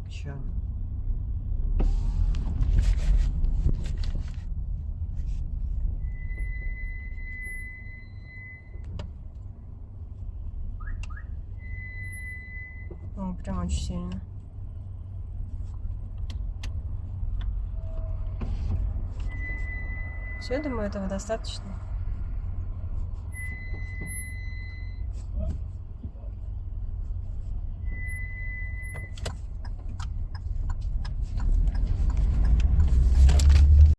Чё? О, прям очень сильно. Все, я думаю, этого достаточно.